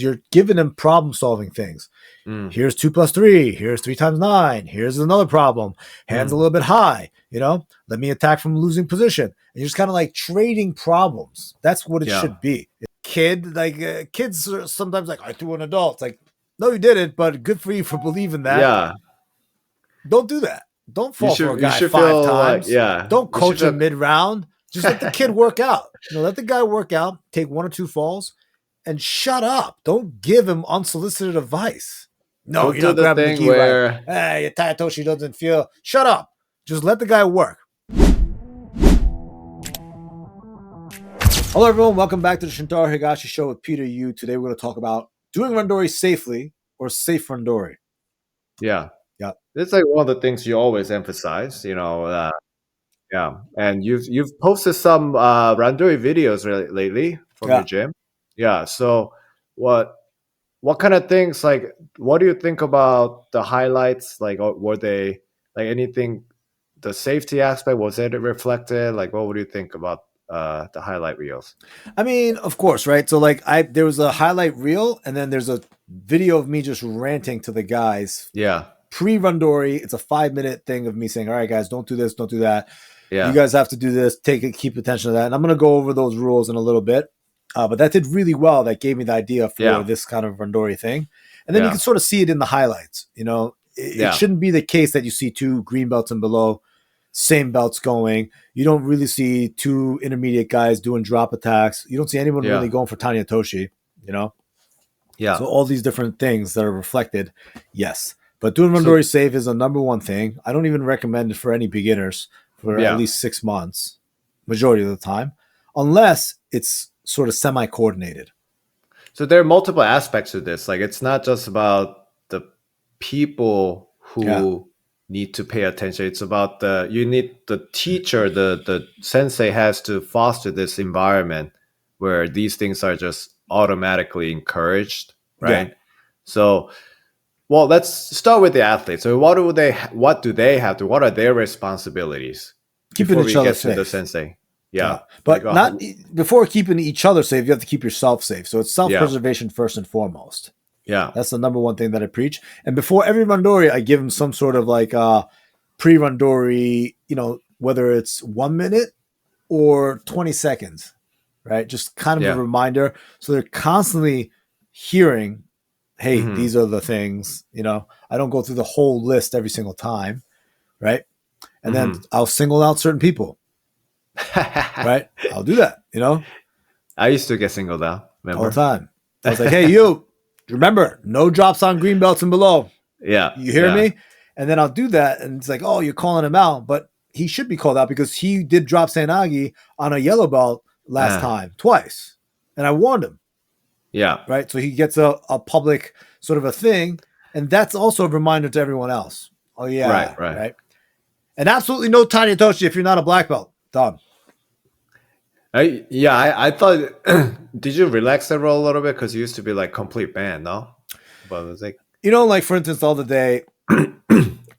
You're giving them problem solving things. Mm. Here's 2 + 3. Here's 3 × 9. Here's another problem. Hands a little bit high. Let me attack from losing position. And you're just kind of like trading problems. That's what it should be. Kids are sometimes like, I threw an adult. It's like, no, you didn't, but good for you for believing that. Yeah. Don't do that. Don't fall for a guy 5 times. Like, don't coach him mid-round. Just let the kid work out. Let the guy work out, take 1 or 2 falls, and shut up. Don't give him unsolicited advice. No, you're not grabbing the key right. Hey, Taitoshi doesn't feel. Shut up. Just let the guy work. Hello, everyone. Welcome back to the Shintaro Higashi Show with Peter Yu. Today, we're going to talk about doing Randori safely or safe Randori. Yeah. Yeah. It's like one of the things you always emphasize, yeah. And you've posted some Randori videos lately from your gym. Yeah. So what kind of things, like, what do you think about the highlights? Like, were they like anything, the safety aspect, was it reflected? Like, what would you think about the highlight reels? I mean, of course, right? So like there was a highlight reel and then there's a video of me just ranting to the guys. Yeah. Pre-Randori, it's a 5-minute thing of me saying, all right, guys, don't do this, don't do that. Yeah. You guys have to do this, keep attention to that. And I'm going to go over those rules in a little bit. But that did really well. That gave me the idea for this kind of Randori thing. And then you can sort of see it in the highlights. It shouldn't be the case that you see 2 green belts and below, same belts going. You don't really see 2 intermediate guys doing drop attacks. You don't see anyone really going for Tanya Toshi, Yeah. So all these different things that are reflected, yes. But doing Randori safe is a number one thing. I don't even recommend it for any beginners for at least 6 months, majority of the time, unless it's sort of semi-coordinated. So there are multiple aspects to this. Like, it's not just about the people who need to pay attention. It's about the teacher, the sensei has to foster this environment where these things are just automatically encouraged, right? Yeah. So, well, let's start with the athletes. So what do they have to? What are their responsibilities? Keeping each other safe. The sensei. Yeah. But before keeping each other safe, you have to keep yourself safe. So it's self-preservation first and foremost. Yeah. That's the number one thing that I preach. And before every Randori, I give them some sort of like pre-Randori, whether it's 1 minute or 20 seconds, right? Just kind of a reminder. So they're constantly hearing, hey, these are the things, I don't go through the whole list every single time, right? And then I'll single out certain people, right? I'll do that, I used to get singled out, remember? All the time. I was like, hey, you, remember, no drops on green belts and below. Yeah. You hear me? And then I'll do that, and it's like, oh, you're calling him out, but he should be called out because he did drop Sanagi on a yellow belt last time, twice. And I warned him. Yeah. Right. So he gets a public sort of a thing. And that's also a reminder to everyone else. Oh, yeah. Right. And absolutely no Tanya Toshi if you're not a black belt. Done. I thought, did you relax the role a little bit? Because you used to be like complete ban, no? But it was like, like, for instance, the other day,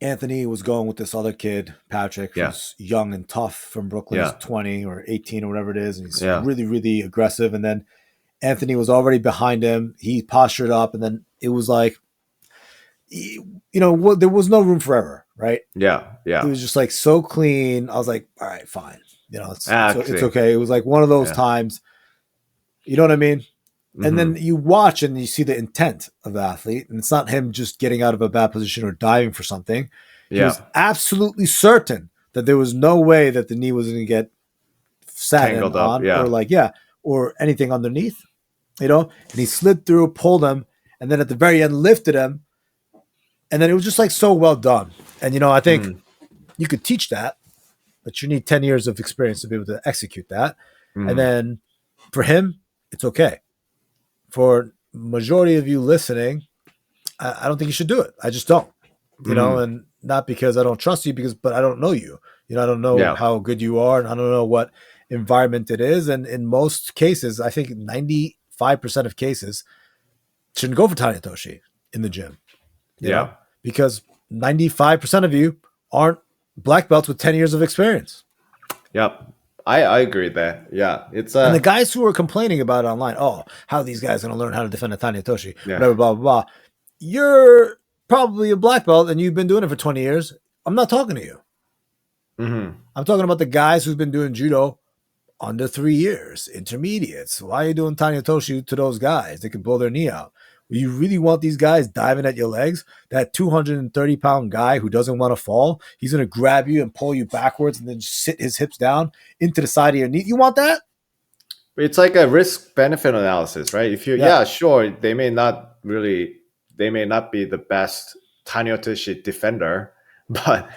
Anthony was going with this other kid, Patrick, who's young and tough from Brooklyn. He's 20 or 18 or whatever it is. And he's really, really aggressive. And then Anthony was already behind him. He postured up, and then it was like, there was no room for error, right? Yeah. It was just like so clean. I was like, all right, fine. It's okay. It was like one of those times. You know what I mean? And then you watch and you see the intent of the athlete, and it's not him just getting out of a bad position or diving for something. He was absolutely certain that there was no way that the knee was going to get tangled on or anything underneath. And he slid through, pulled him, and then at the very end lifted him. And then it was just like so well done. And, I think you could teach that, but you need 10 years of experience to be able to execute that. And then for him, it's okay. For majority of you listening, I don't think you should do it. I just don't, and not because I don't trust you, but I don't know you. I don't know how good you are, and I don't know what environment it is. And in most cases, I think 95% of cases shouldn't go for Tanya Toshi in the gym. You know? Because 95% of you aren't black belts with 10 years of experience. Yep. I agree there. Yeah, it's and the guys who are complaining about it online, oh, how are these guys going to learn how to defend a Tanitoshi? Whatever, blah blah blah. You're probably a black belt and you've been doing it for 20 years. I'm not talking to you. Mm-hmm. I'm talking about the guys who've been doing judo under 3 years, intermediates. Why are you doing Tanitoshi to those guys? They could blow their knee out. You really want these guys diving at your legs? That 230-pound guy who doesn't want to fall, he's going to grab you and pull you backwards and then sit his hips down into the side of your knee. You want that? It's like a risk-benefit analysis, right? If you, sure, they may not be the best Tanitoshi defender, but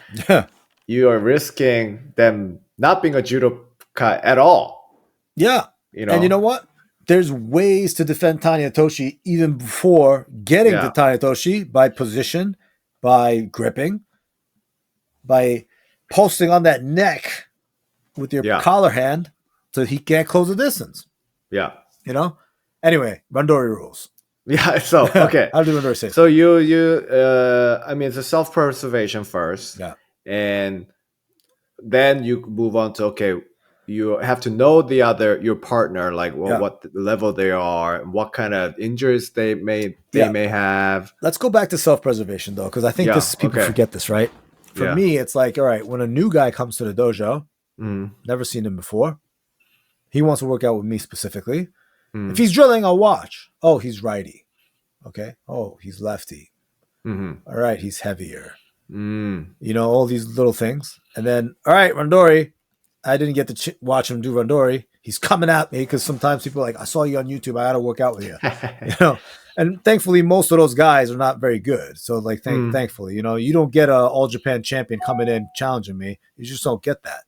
you are risking them not being a judoka at all. Yeah. And you know what? There's ways to defend Tanitoshi even before getting to Tanitoshi, by position, by gripping, by posting on that neck with your collar hand so he can't close the distance. Yeah. Anyway, Randori rules. Yeah, so, okay. How do Randori say? So I mean, it's a self-preservation first. Yeah. And then you move on to, okay, you have to know your partner, like what level they are, what kind of injuries they may have. Let's go back to self-preservation though, because I think people forget this, right? For me, it's like, all right, when a new guy comes to the dojo, never seen him before, he wants to work out with me specifically. If he's drilling, I'll watch. Oh, he's righty. Okay. Oh, he's lefty. All right, he's heavier. All these little things. And then, all right, Randori, I didn't get to watch him do Randori. He's coming at me because sometimes people are like, I saw you on YouTube. I got to work out with you. And thankfully, most of those guys are not very good. So, like, thankfully, you don't get a All Japan champion coming in challenging me. You just don't get that,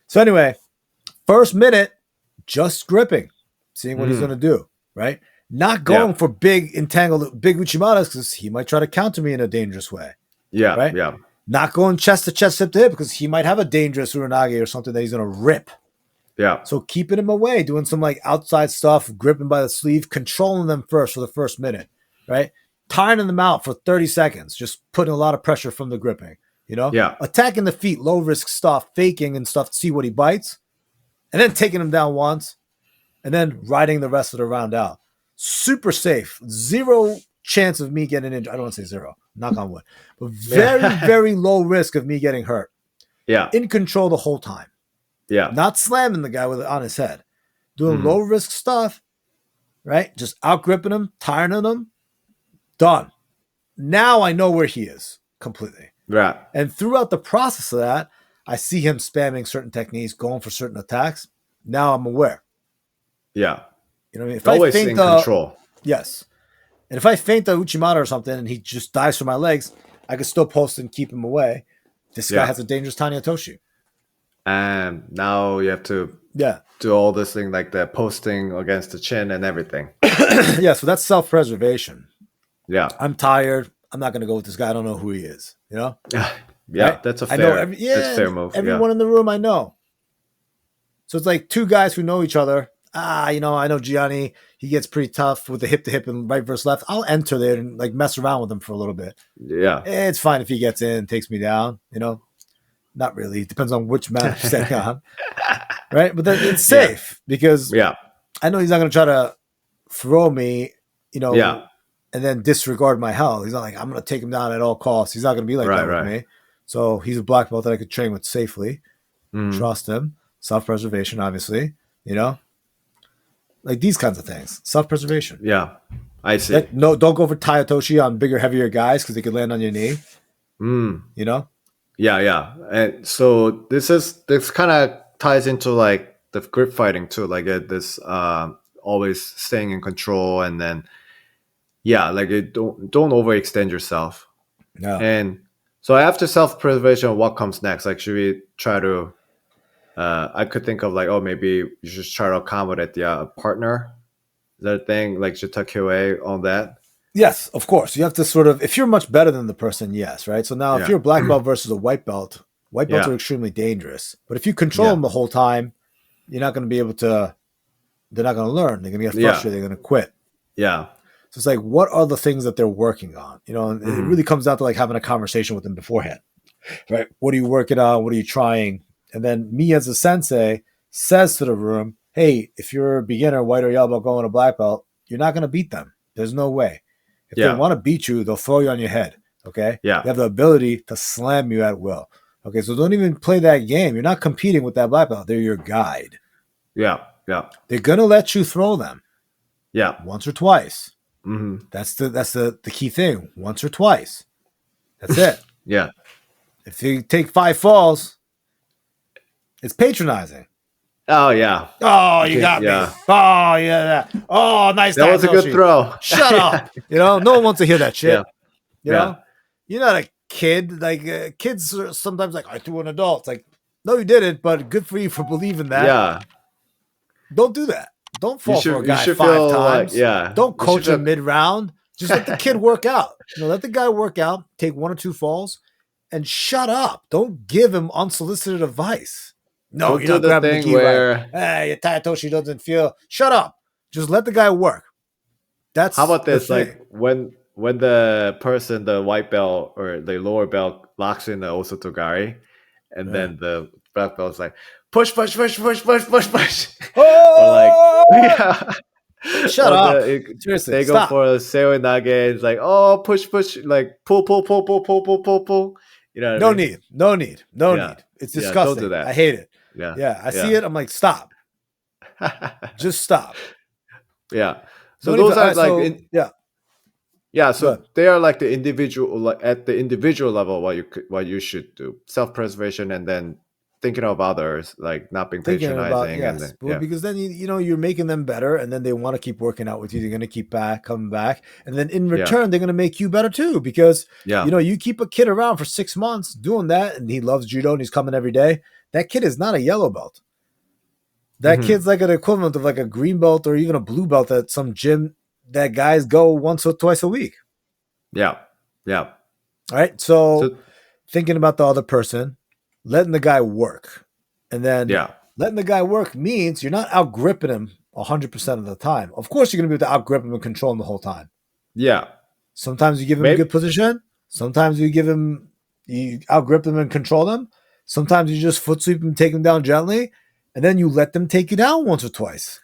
So anyway, first minute, just gripping, seeing what he's going to do, right? Not going for big Uchimaras because he might try to counter me in a dangerous way. Yeah, right? Yeah. Not going chest to chest, hip to hip because he might have a dangerous Uranage or something that he's going to rip. Yeah. So keeping him away, doing some like outside stuff, gripping by the sleeve, controlling them first for the first minute, right? Tiring them out for 30 seconds, just putting a lot of pressure from the gripping, Yeah. Attacking the feet, low risk stuff, faking and stuff to see what he bites, and then taking him down once, and then riding the rest of the round out. Super safe. Zero chance of me getting injured. I don't want to say zero, knock on wood, but very, very low risk of me getting hurt. Yeah. In control the whole time. Yeah. Not slamming the guy on his head. Doing low risk stuff, right? Just out gripping him, tiring him. Done. Now I know where he is completely. Right. And throughout the process of that, I see him spamming certain techniques, going for certain attacks. Now I'm aware. Yeah. You know what I mean? If always I feint in control. Yes. And if I feint the Uchimata or something and he just dives for my legs, I can still post and keep him away. This guy has a dangerous Tanitoshi. And now you have to do all this thing like the posting against the chin and everything. Yeah, so that's self-preservation. Yeah. I'm tired. I'm not going to go with this guy. I don't know who he is. Yeah, right? That's a fair, that's a fair move. Everyone in the room I know. So it's like two guys who know each other. I know Gianni. He gets pretty tough with the hip to hip and right versus left. I'll enter there and like mess around with him for a little bit. Yeah. It's fine if he gets in, takes me down, Not really. It depends on which match he's setting on. Right? But then it's safe because I know he's not going to try to throw me, and then disregard my health. He's not like, I'm going to take him down at all costs. He's not going to be like that with me. So he's a black belt that I could train with safely. Trust him. Self-preservation, obviously, Like these kinds of things. Self-preservation. Yeah. I see. Don't go for Tanitoshi on bigger, heavier guys because they could land on your knee. Yeah. And so this kind of ties into like the grip fighting too, like this always staying in control, and then like don't overextend yourself. Yeah. And so after self-preservation, what comes next? Like, should we try to? I could think of like, maybe you should try to accommodate the partner. Is that a thing? Like, should tuck away on that? Yes, of course. You have to sort of, if you're much better than the person, yes, right? So now if you're a black belt versus a white belts are extremely dangerous. But if you control them the whole time, you're not going to be able to, they're not going to learn. They're going to get frustrated. They're going to quit. Yeah. So it's like, what are the things that they're working on? And it really comes down to like having a conversation with them beforehand, right? What are you working on? What are you trying? And then me as a sensei says to the room, hey, if you're a beginner, white or yellow belt going to black belt, you're not going to beat them. There's no way. If they want to beat you, they'll throw you on your head. Okay? Yeah. They have the ability to slam you at will. Okay, so don't even play that game. You're not competing with that black belt. They're your guide. Yeah. Yeah. They're going to let you throw them. Yeah. Once or twice. Mm-hmm. That's the key thing. Once or twice. That's it. Yeah. If you take 5 falls, it's patronizing. Oh, yeah. Oh, you got me. Oh, yeah. Oh, nice. That was a good throw. Shut up. No one wants to hear that shit. Yeah. You know? You're not a kid. Like, kids are sometimes like, I threw an adult. It's like, no, you didn't, but good for you for believing that. Yeah. Don't do that. Don't fall for a guy 5 times. Like, don't coach him mid-round. Just let the kid work out. Let the guy work out, take 1 or 2 falls, and shut up. Don't give him unsolicited advice. No, don't you're not grabbing the key where... Hey, your Tayatoshi doesn't feel... Shut up. Just let the guy work. That's how about this? Like, when the person, the white belt or the lower belt, locks in the osotogari, and then the black belt's like, push. Oh! Or like, yeah. Shut up. Seriously, they go for a seoi nage. It's like, oh, push, like pull. You know what I mean? No need. It's disgusting. Don't do that. I hate it. Yeah. I see it. I'm like, stop. Just stop. Yeah. So those are like, yeah. So they are like the individual, like at the individual level, what you should do, self-preservation, and then thinking of others, like not being patronizing, because then you're making them better, and then they want to keep working out with you. They're going to keep coming back, and then in return, they're going to make you better too. Because you keep a kid around for 6 months doing that, and he loves judo and he's coming every day. That kid is not a yellow belt. That kid's like an equivalent of like a green belt or even a blue belt at some gym that guys go once or twice a week. Yeah. All right. So thinking about the other person, letting the guy work. And then letting the guy work means you're not out-gripping him 100% of the time. Of course, you're going to be able to out-grip him and control him the whole time. Yeah. Sometimes you give him a good position. Sometimes you out-grip him and control him. Sometimes you just foot sweep him, take him down gently. And then you let them take you down once or twice.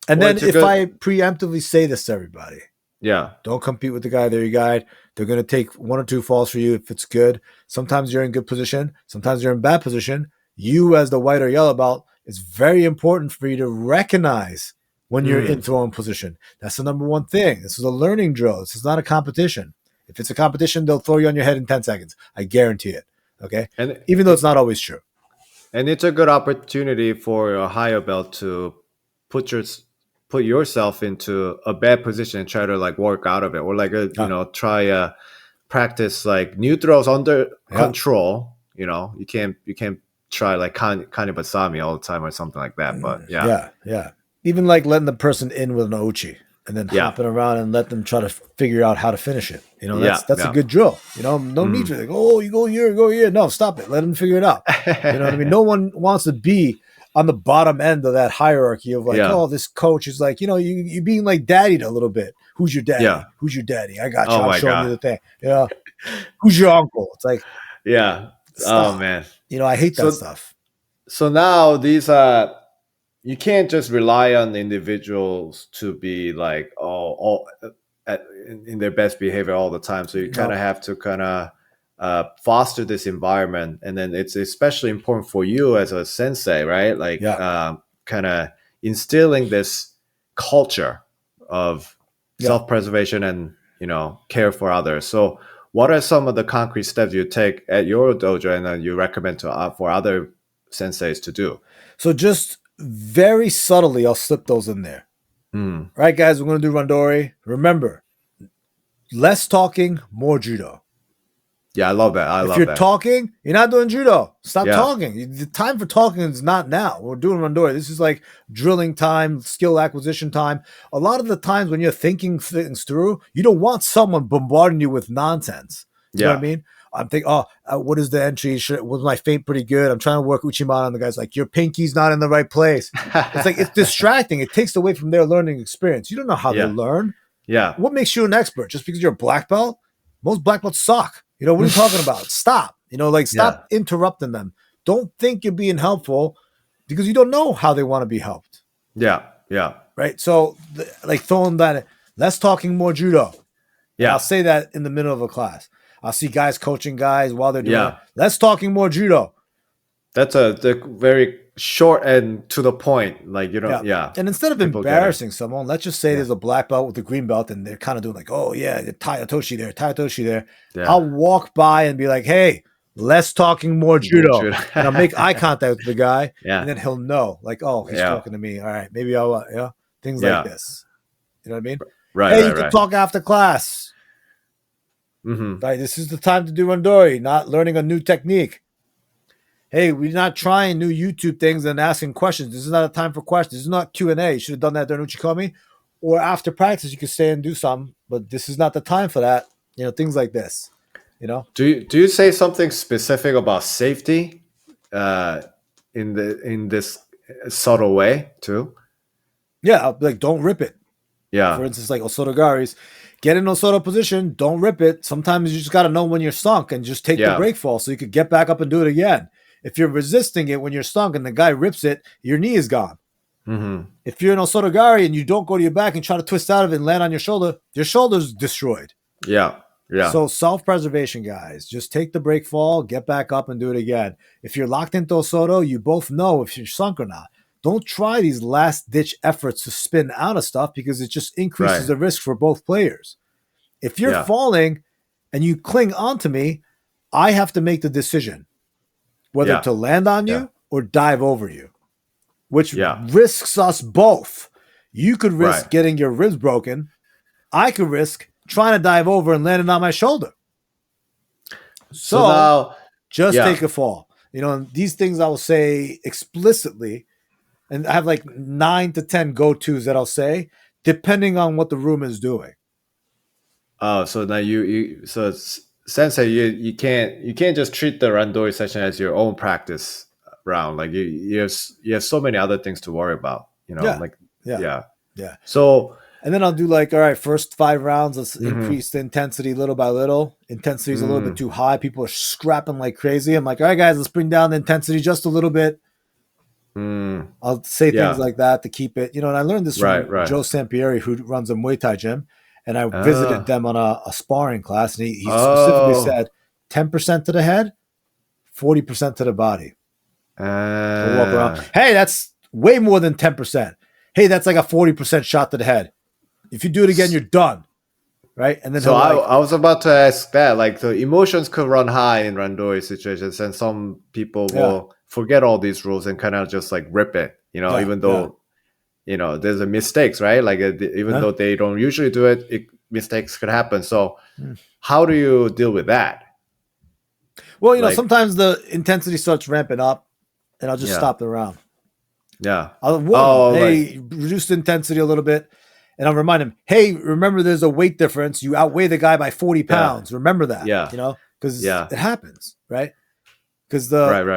And then if I preemptively say this to everybody, don't compete with the guy. They're your guide. They're going to take 1 or 2 falls for you if it's good. Sometimes you're in good position. Sometimes you're in bad position. You as the white or yellow belt, it's very important for you to recognize when you're in throwing position. That's the number one thing. This is a learning drill. This is not a competition. If it's a competition, they'll throw you on your head in 10 seconds. I guarantee it. Okay? And even though it's not always true. And it's a good opportunity for a higher belt to put yourself into a bad position and try to like work out of it, or like try practice like new throws under control. You can't try like kanibasami all the time or something like that. But yeah. Even like letting the person in with an ochi and then hopping around and let them try to figure out how to finish it. That's a good drill. No need to like, oh, you go here. No, stop it. Let them figure it out. You know what I mean? No one wants to be on the bottom end of that hierarchy of like, oh, this coach is like, you being like daddied a little bit. Who's your daddy? Yeah. Who's your daddy? I got you. I'm showing you the thing. Who's your uncle? It's like, stop. Oh man. I hate that stuff. So now these you can't just rely on the individuals to be like in their best behavior all the time. So you kind of have to foster this environment, and then it's especially important for you as a sensei, right? Like kind of instilling this culture of self-preservation and care for others. So what are some of the concrete steps you take at your dojo and then you recommend for other senseis to do? So just very subtly, I'll slip those in there. All right, guys, we're going to do Randori. Remember, less talking, more judo. Yeah, I love that. If you're talking, you're not doing judo. Stop talking. The time for talking is not now. We're doing Randori. This is like drilling time, skill acquisition time. A lot of the times when you're thinking things through, you don't want someone bombarding you with nonsense. You know what I mean? I'm thinking, what is the entry? Was my feint pretty good? I'm trying to work Uchimata on the guy's like, your pinky's not in the right place. It's like, it's distracting. It takes away from their learning experience. You don't know how they learn. Yeah. What makes you an expert? Just because you're a black belt? Most black belts suck. What are you talking about? Stop. Stop interrupting them. don't think you're being helpful because you don't know how they want to be helped. Yeah. Right. So like throwing that, less talking, more judo. Yeah. I'll say that in the middle of a class. I'll see guys coaching guys while they're doing it. Less talking, more judo. That's the very short and to the point. Like, you know, And instead of embarrassing someone, let's just say there's a black belt with a green belt and they're kind of doing like, oh yeah, Taitoshi there. Yeah. I'll walk by and be like, hey, less talking, more judo. And I'll make eye contact with the guy. And then he'll know, like, oh, he's talking to me. All right, maybe I'll, things like this. You know what I mean? Right. Hey, you can talk after class. Right. This is the time to do Randori, not learning a new technique. Hey, we're not trying new YouTube things and asking questions. This is not a time for questions. This is not Q&A. You should have done that during Uchikomi. Or after practice, you could stay and do something. But this is not the time for that. Things like this. Do you say something specific about safety in this subtle way too? Yeah, like don't rip it. Yeah. For instance, like Osotogari's, get in Osoto position, don't rip it. Sometimes you just got to know when you're sunk and just take the break fall so you could get back up and do it again. If you're resisting it when you're sunk and the guy rips it, your knee is gone. If you're in Osotogari and you don't go to your back and try to twist out of it and land on your shoulder's destroyed. Yeah. So self-preservation, guys. Just take the break fall, get back up and do it again. If you're locked into Osoto, you both know if you're sunk or not. Don't try these last-ditch efforts to spin out of stuff because it just increases the risk for both players. If you're falling and you cling onto me, I have to make the decision whether to land on you or dive over you, which risks us both. You could risk getting your ribs broken. I could risk trying to dive over and landing on my shoulder. So now, just take a fall. These things I will say explicitly, and I have like 9 to 10 go-tos that I'll say, depending on what the room is doing. Oh, so now so it's Sensei, you can't just treat the Randori session as your own practice round. Like you have so many other things to worry about. So and then I'll do like, all right, first 5 rounds, let's increase the intensity little by little. Intensity is a little bit too high. People are scrapping like crazy. I'm like, all right, guys, let's bring down the intensity just a little bit. I'll say things like that to keep it, and I learned this from Joe Sampieri, who runs a Muay Thai gym, and I visited them on a sparring class, and he specifically said 10% to the head, 40% to the body. So walk around. Hey, that's way more than 10%. Hey, that's like a 40% shot to the head. If you do it again, you're done. Right? And then so I was about to ask that. Like the emotions could run high in Randori situations, and some people will forget all these rules and kind of just like rip it, even though there's a mistakes, right? Like even though they don't usually do it, mistakes could happen. So how do you deal with that? Well, sometimes the intensity starts ramping up and I'll just stop the round. I'll warn them, hey, reduce the intensity a little bit. And I'll remind him, hey, remember there's a weight difference. You outweigh the guy by 40 pounds. Remember that, because it happens, right? Because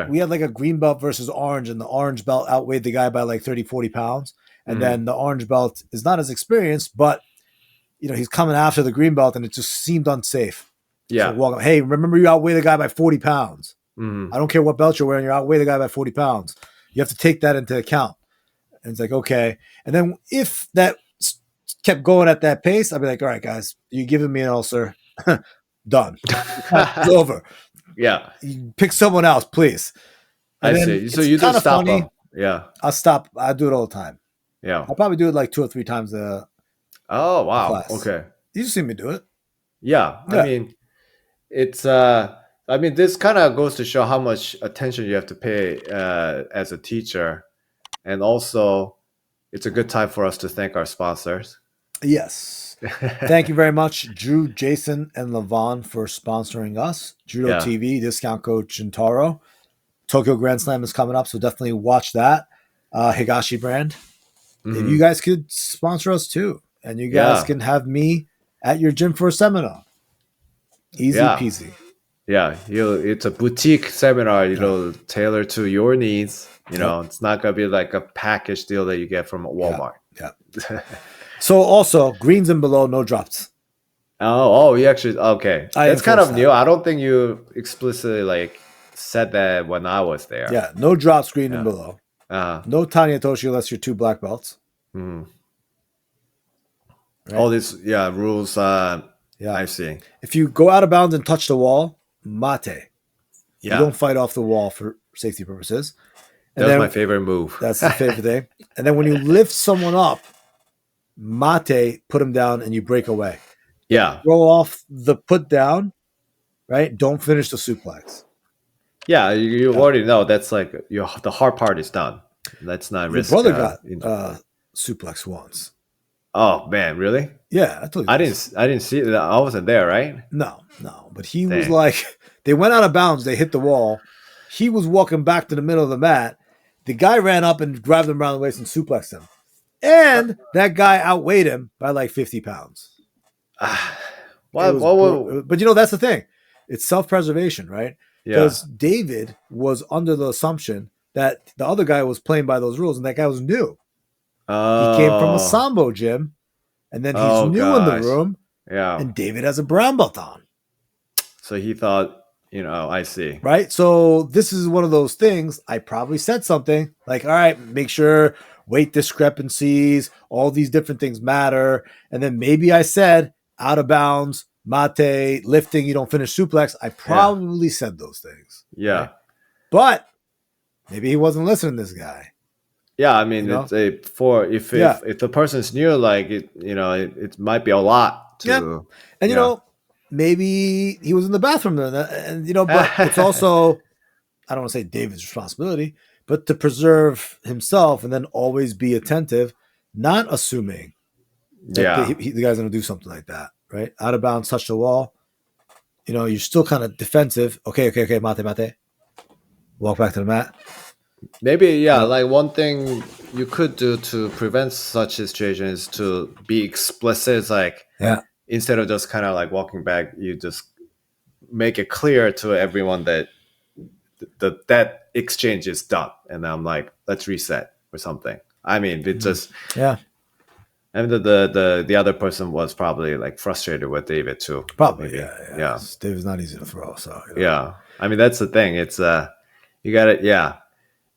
we had like a green belt versus orange, and the orange belt outweighed the guy by like 30, 40 pounds. And then the orange belt is not as experienced, but he's coming after the green belt and it just seemed unsafe. So walk up, hey, remember you outweigh the guy by 40 pounds. I don't care what belt you're wearing, you outweigh the guy by 40 pounds. You have to take that into account. And it's like, okay. And then if that kept going at that pace, I'd be like, all right, guys, you're giving me an ulcer. Done. It's over. Yeah. You pick someone else, please. And I see. So you just stop them. Yeah. I'll stop. I do it all the time. Yeah. I'll probably do it like 2 or 3 times a Oh, wow. class. Okay. You just see me do it. Yeah. I mean, it's this kind of goes to show how much attention you have to pay as a teacher. And also, it's a good time for us to thank our sponsors. Yes. Thank you very much, Drew, Jason, and Levon for sponsoring us. Judo TV, discount code Shintaro. Tokyo Grand Slam is coming up, so definitely watch that. Higashi brand. If you guys could sponsor us too, and you guys can have me at your gym for a seminar. Easy peasy. Yeah, it's a boutique seminar, tailored to your needs. It's not going to be like a package deal that you get from Walmart. Yeah. So also, greens and below, no drops. Oh, you actually, okay. That's kind of new. I don't think you explicitly said that when I was there. Yeah, no drop screen and below. No Tanya Toshi unless you're 2 black belts. Mm. Right? All these rules. I see. If you go out of bounds and touch the wall, mate. You don't fight off the wall for safety purposes. And that's my favorite move. That's the favorite thing. And then when you lift someone up, mate, put him down, and you break away. Yeah. Throw off the put down, right? Don't finish the suplex. Yeah, you already know that's like the hard part is done. That's not risk. Your brother got suplex once. Oh man, really? Yeah, I told you. I didn't see it. I wasn't there, right? No. But he was like, they went out of bounds. They hit the wall. He was walking back to the middle of the mat. The guy ran up and grabbed him around the waist and suplexed him. And that guy outweighed him by like 50 pounds. But that's the thing. It's self-preservation, right? Because David was under the assumption that the other guy was playing by those rules, and that guy was new. He came from a Sambo gym, and then he's new in the room. Yeah. And David has a brown belt on. So he thought, I see. Right? So this is one of those things. I probably said something like, all right, make sure weight discrepancies, all these different things matter. And then maybe I said out of bounds, mate, lifting, you don't finish suplex. I probably said those things. Yeah. Right? But maybe he wasn't listening to this guy. Yeah, I mean, it's if the person's new, like it might be a lot to. And maybe he was in the bathroom then, and but it's also, I don't want to say David's responsibility, but to preserve himself and then always be attentive, not assuming that the guy's going to do something like that, right? Out of bounds, touch the wall. You're still kind of defensive. Okay, mate. Walk back to the mat. Maybe, like one thing you could do to prevent such situations is to be explicit. It's like, instead of just kind of like walking back, you just make it clear to everyone that that exchange is done. And I'm like, let's reset or something. I mean, it just... And the other person was probably like frustrated with David too. Probably, yeah. David's not easy to throw, so... Yeah. I mean, that's the thing. It's... you got it,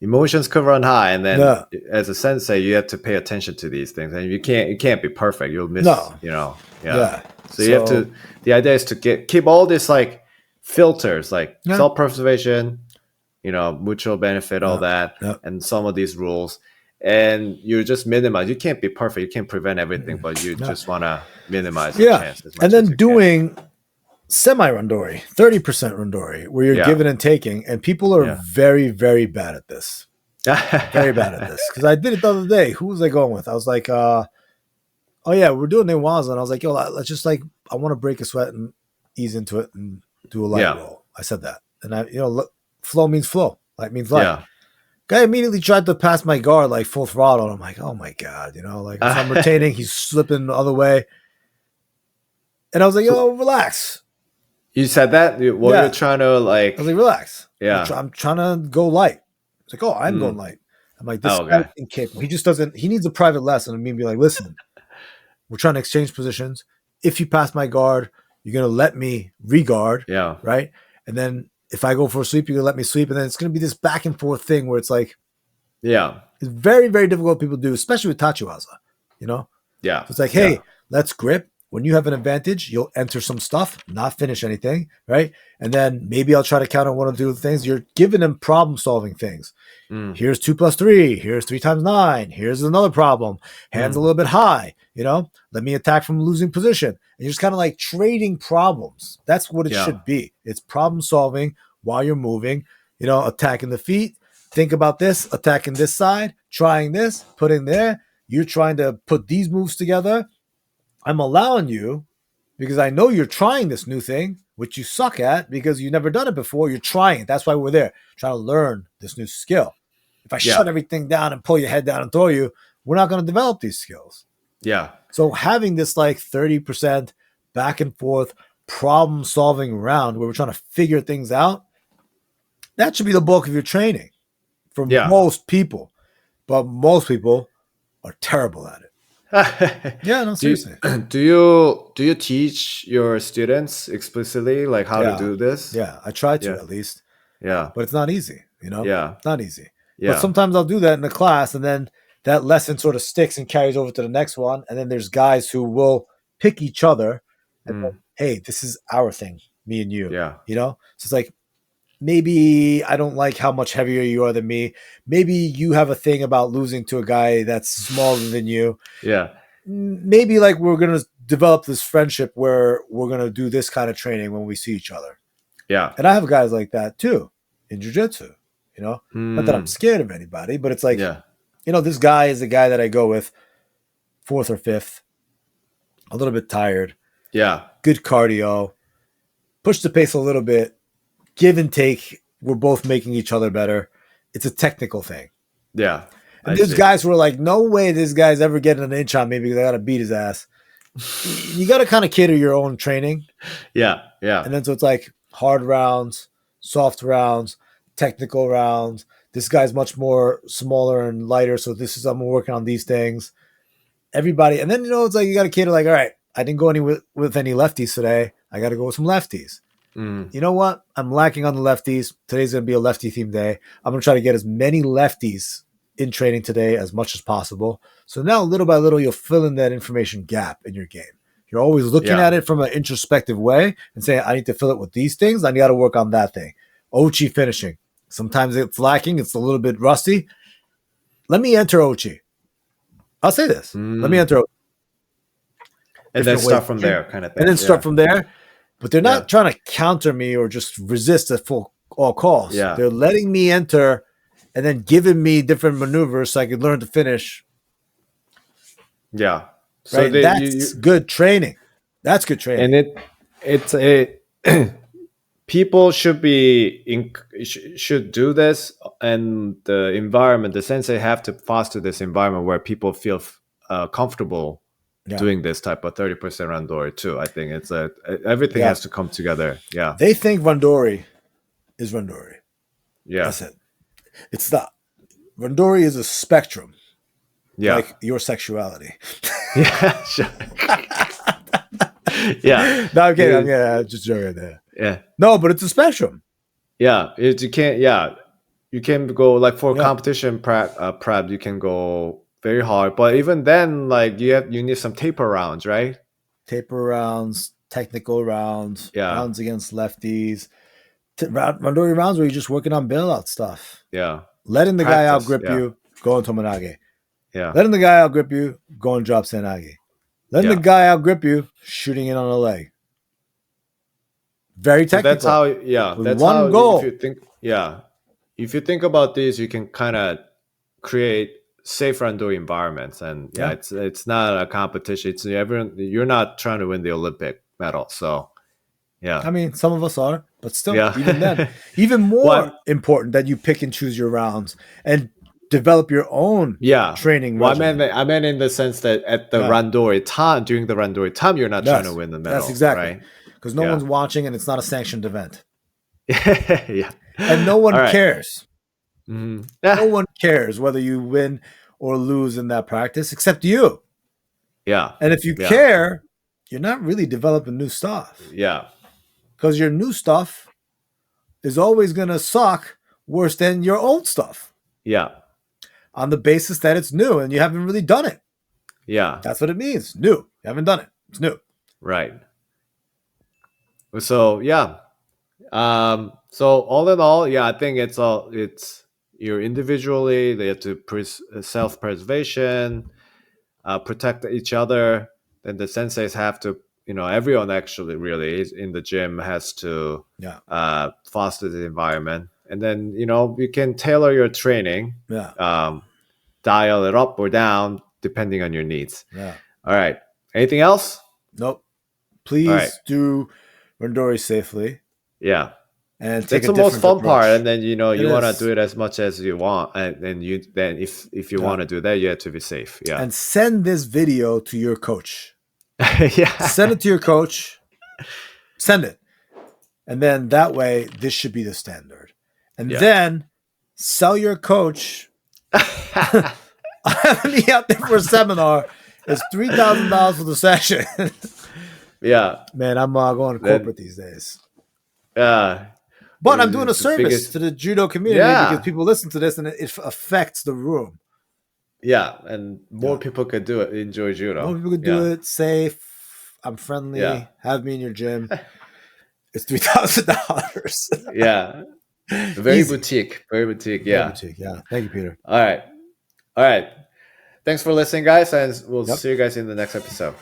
emotions could run high, and then as a sensei, you have to pay attention to these things, and you can't be perfect. You'll miss, So you have to. The idea is to keep all this like filters, like self-preservation, mutual benefit, all that, and some of these rules, and you just minimize. You can't be perfect. You can't prevent everything, but you just want to minimize the chance as much and then as you doing semi-Randori, 30% Randori, where you're giving and taking, and people are very, very bad at this. Very bad at this. Because I did it the other day. Who was I going with? I was like, we're doing Newaza, and I was like, yo, let's just like, I want to break a sweat and ease into it and do a light roll. I said that. And flow means flow. Light means light. Yeah. Guy immediately tried to pass my guard like full throttle, and I'm like, oh my God, like if I'm retaining, he's slipping the other way. And I was like, yo, relax. You said that? What you're trying to like... I was like, relax. Yeah. I'm trying to go light. It's like, I'm going light. I'm like, this guy is incapable. He just doesn't... He needs a private lesson and me be like, listen, we're trying to exchange positions. If you pass my guard, you're going to let me re-guard. Yeah. Right? And then if I go for a sweep, you're going to let me sweep. And then it's going to be this back and forth thing where it's like... Yeah. It's very, very difficult for people to do, especially with Tachiwaza. Yeah. So it's like, hey, let's grip. When you have an advantage, you'll enter some stuff, not finish anything, right? And then maybe I'll try to counter one or two things. You're giving them problem-solving things. Here's 2 + 3. Here's 3 × 9. Here's another problem. Hands a little bit high, Let me attack from losing position. And you're just kind of like trading problems. That's what it should be. It's problem-solving while you're moving, attacking the feet. Think about this, attacking this side, trying this, putting there. You're trying to put these moves together. I'm allowing you because I know you're trying this new thing, which you suck at because you've never done it before. You're trying it. That's why we're there, trying to learn this new skill. If I shut everything down and pull your head down and throw you, we're not going to develop these skills. Yeah. So having this like 30% back and forth problem solving round where we're trying to figure things out, that should be the bulk of your training for most people. But most people are terrible at it. Seriously. Do you teach your students explicitly like how to do this? Yeah, I try to at least. Yeah. But it's not easy, you know? Yeah. It's not easy. Yeah. But sometimes I'll do that in the class, and then that lesson sort of sticks and carries over to the next one. And then there's guys who will pick each other and then, hey, this is our thing, me and you. Yeah. You know? So it's like, maybe I don't like how much heavier you are than me. Maybe you have a thing about losing to a guy that's smaller than you. Yeah. Maybe like we're going to develop this friendship where we're going to do this kind of training when we see each other. Yeah. And I have guys like that too in jiu-jitsu, you know? Not that I'm scared of anybody, but it's like, you know, this guy is the guy that I go with 4th or 5th, a little bit tired. Yeah. Good cardio, push the pace a little bit, give and take. We're both making each other better. It's a technical thing. Yeah. And there's guys who are like, no way this guy's ever getting an inch on me because I got to beat his ass. You got to kind of cater your own training. Yeah. Yeah. And then so it's like hard rounds, soft rounds, technical rounds. This guy's much more smaller and lighter. So I'm working on these things. Everybody. And then, you know, it's like you got to cater like, all right, I didn't go with any lefties today. I got to go with some lefties. You know what? I'm lacking on the lefties. Today's going to be a lefty themed day. I'm going to try to get as many lefties in training today as much as possible. So now little by little, you'll fill in that information gap in your game. You're always looking at it from an introspective way and saying, I need to fill it with these things. I got to work on that thing. Ochi finishing. Sometimes it's lacking. It's a little bit rusty. Let me enter Ochi. I'll say this. Let me enter Ochi. And then start from there kind of thing. And then start from there. But they're not trying to counter me or just resist at all costs. Yeah. They're letting me enter and then giving me different maneuvers so I can learn to finish. Yeah. So right? That's good training. That's good training. And it's a people should do this, and the environment, the sensei have to foster this environment where people feel comfortable doing this type of 30% Randori too. I think it's everything has to come together. Yeah. They think Randori is Randori. Yeah. That's it. It's not. Randori is a spectrum. Yeah. Like your sexuality. Yeah. Sure. Yeah. No, I'm kidding. I'm just joking there. Yeah. No, but it's a spectrum. Yeah. You can go like for competition prep, you can go very hard, but even then, like you need some taper rounds, right? Taper rounds, technical rounds, rounds against lefties, Randori rounds where you're just working on bailout stuff. Yeah, letting the guy out grip you, going Tomonage. Yeah, letting the guy out grip you, going drop Senagi. Letting the guy out grip you, shooting in on the leg. Very technical. That's how. Yeah, with that's one how. goal. If you think about this, you can kind of create safe Randori environments, and it's not a competition. It's everyone. You're not trying to win the Olympic medal, so I mean, some of us are, but still, even then, even more important that you pick and choose your rounds and develop your own training. Well, I meant in the sense that at the Randori time, during the Randori time, you're not trying to win the medal. That's exactly right, because no one's watching and it's not a sanctioned event. Yeah, and no one cares. Mm-hmm. No one cares whether you win or lose in that practice except you. Yeah. And if you care, you're not really developing new stuff. Yeah. Because your new stuff is always going to suck worse than your old stuff. Yeah. On the basis that it's new and you haven't really done it. Yeah. That's what it means. New. You haven't done it. It's new. Right. So, so all in all, I think it's you're individually, they have to self-preservation, protect each other. Then the senseis have to, everyone actually really in the gym has to foster the environment. And then, you can tailor your training, dial it up or down depending on your needs. Yeah. All right. Anything else? Nope. Please do Randori safely. Yeah. And take it's the most fun approach. part, and then you want to do it as much as you want, and then if you want to do that, you have to be safe. Yeah, and send this video to your coach. Yeah, send it to your coach. Send it, and then that way this should be the standard. And then sell your coach. Having me out there for a seminar is $3,000 for the session. Yeah, man, I'm going to corporate these days. Yeah. But I'm doing a service to the judo community because people listen to this and it affects the room. Yeah, and more people could do it. Enjoy judo. More people could do it. Safe. I'm friendly. Yeah. Have me in your gym. It's $3,000. Yeah, very boutique. Very boutique. Yeah, very boutique. Yeah. Thank you, Peter. All right. Thanks for listening, guys, and we'll see you guys in the next episode.